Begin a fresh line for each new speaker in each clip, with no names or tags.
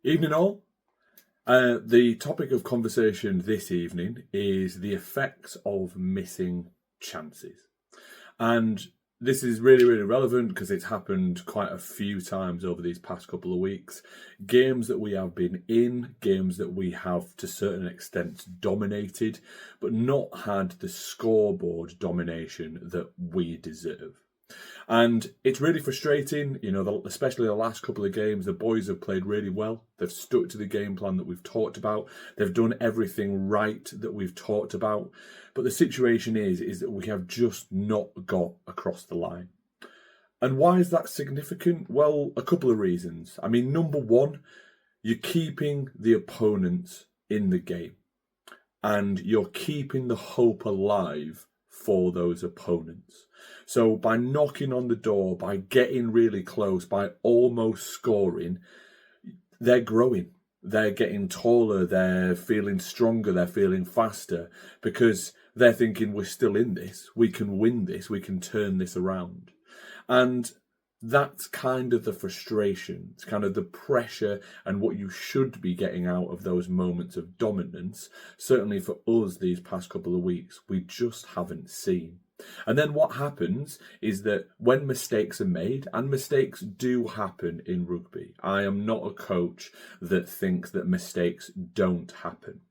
Evening all. The topic of conversation this evening is the effects of missing chances. And this is really, really relevant because it's happened quite a few times over these past couple of weeks. Games that we have been in, games that we have to a certain extent dominated, but not had the scoreboard domination that we deserve. And it's really frustrating, especially the last couple of games. The boys have played really well. They've stuck to the game plan that we've talked about. They've done everything right that we've talked about. But the situation is that we have just not got across the line. And why is that significant? Well, a couple of reasons. I mean, number one, you're keeping the opponents in the game. And you're keeping the hope alive for those opponents. So by knocking on the door, by getting really close, by almost scoring, they're growing. They're getting taller, they're feeling stronger, they're feeling faster, because they're thinking we're still in this, we can win this, we can turn this around. And that's kind of the frustration, it's kind of the pressure and what you should be getting out of those moments of dominance. Certainly for us these past couple of weeks, we just haven't seen. And then what happens is that when mistakes are made, and mistakes do happen in rugby, I am not a coach that thinks that mistakes don't happen.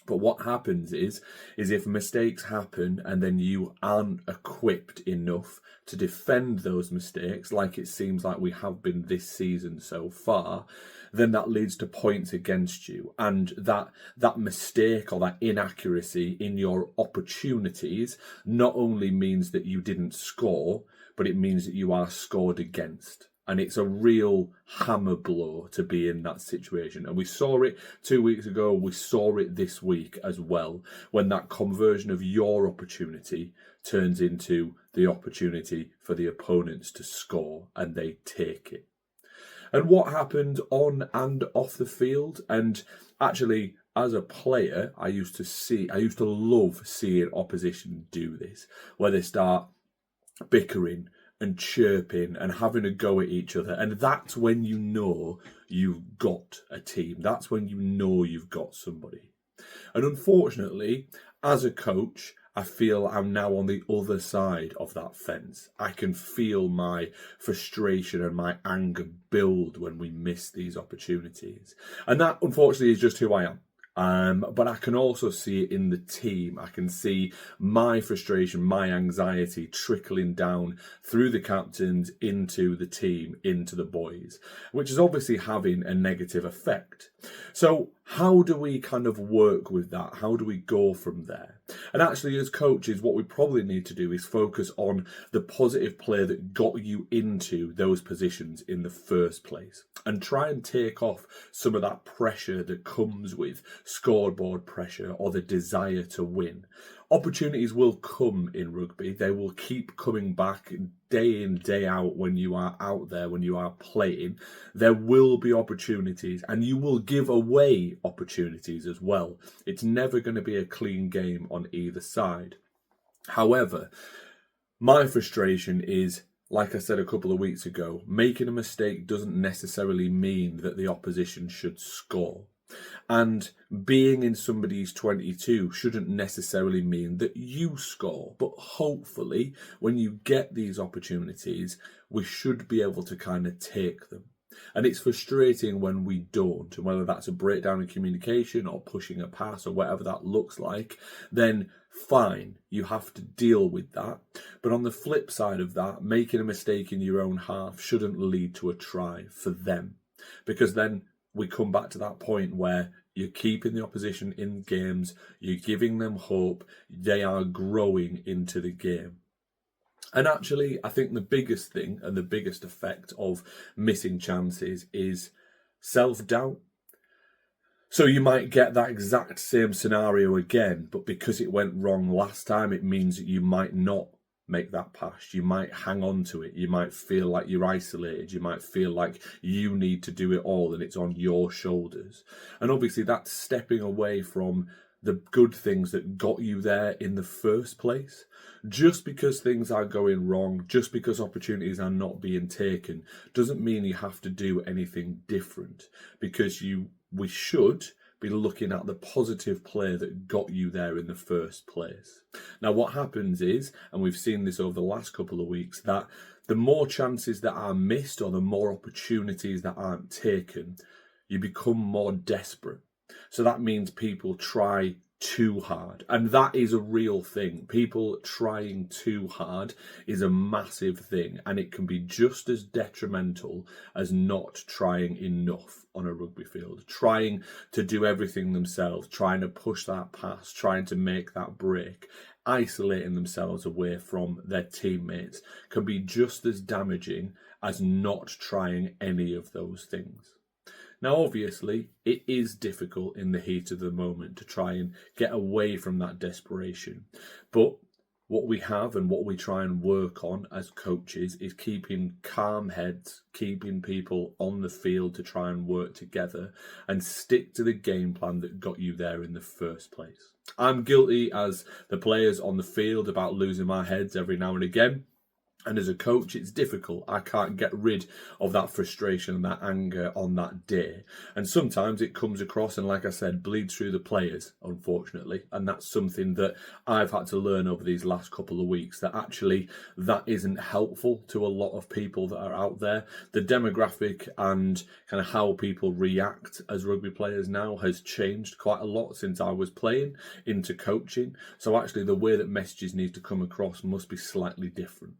But what happens is if mistakes happen and then you aren't equipped enough to defend those mistakes, like it seems like we have been this season so far, then that leads to points against you. And that mistake or that inaccuracy in your opportunities not only means that you didn't score, but it means that you are scored against. And it's a real hammer blow to be in that situation. And we saw it 2 weeks ago. We saw it this week as well, when that conversion of your opportunity turns into the opportunity for the opponents to score, and they take it. And what happened on and off the field, and actually as a player, I used to love seeing opposition do this, where they start bickering and chirping and having a go at each other. And that's when you know you've got a team. That's when you know you've got somebody. And unfortunately, as a coach, I feel I'm now on the other side of that fence. I can feel my frustration and my anger build when we miss these opportunities. And that, unfortunately, is just who I am. But I can also see it in the team. I can see my frustration, my anxiety trickling down through the captains into the team, into the boys, which is obviously having a negative effect. So how do we kind of work with that? How do we go from there? And actually, as coaches, what we probably need to do is focus on the positive play that got you into those positions in the first place, and try and take off some of that pressure that comes with scoreboard pressure or the desire to win. Opportunities will come in rugby. They will keep coming back day in, day out when you are out there, when you are playing. There will be opportunities, and you will give away opportunities as well. It's never going to be a clean game on either side. However, my frustration is, like I said a couple of weeks ago, making a mistake doesn't necessarily mean that the opposition should score. And being in somebody's 22 shouldn't necessarily mean that you score. But hopefully, when you get these opportunities, we should be able to kind of take them. And it's frustrating when we don't, and whether that's a breakdown in communication or pushing a pass or whatever that looks like, then fine, you have to deal with that. But on the flip side of that, making a mistake in your own half shouldn't lead to a try for them, because then we come back to that point where you're keeping the opposition in games, you're giving them hope, they are growing into the game. And actually, I think the biggest thing and the biggest effect of missing chances is self-doubt. So you might get that exact same scenario again, but because it went wrong last time, it means that you might not make that pass. You might hang on to it. You might feel like you're isolated. You might feel like you need to do it all and it's on your shoulders. And obviously that's stepping away from the good things that got you there in the first place. Just because things are going wrong, just because opportunities are not being taken, doesn't mean you have to do anything different, because we should be looking at the positive play that got you there in the first place. Now, what happens is, and we've seen this over the last couple of weeks, that the more chances that are missed or the more opportunities that aren't taken, you become more desperate. So that means people try too hard. And that is a real thing. People trying too hard is a massive thing. And it can be just as detrimental as not trying enough on a rugby field. Trying to do everything themselves, trying to push that pass, trying to make that break, isolating themselves away from their teammates can be just as damaging as not trying any of those things. Now, obviously, it is difficult in the heat of the moment to try and get away from that desperation. But what we have and what we try and work on as coaches is keeping calm heads, keeping people on the field to try and work together and stick to the game plan that got you there in the first place. I'm guilty as the players on the field about losing my heads every now and again. And as a coach, it's difficult. I can't get rid of that frustration and that anger on that day. And sometimes it comes across and, like I said, bleeds through the players, unfortunately. And that's something that I've had to learn over these last couple of weeks, that actually that isn't helpful to a lot of people that are out there. The demographic and kind of how people react as rugby players now has changed quite a lot since I was playing into coaching. So actually the way that messages need to come across must be slightly different.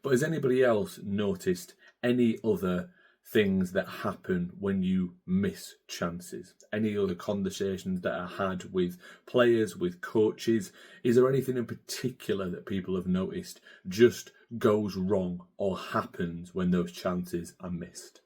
But has anybody else noticed any other things that happen when you miss chances? Any other conversations that are had with players, with coaches? Is there anything in particular that people have noticed just goes wrong or happens when those chances are missed?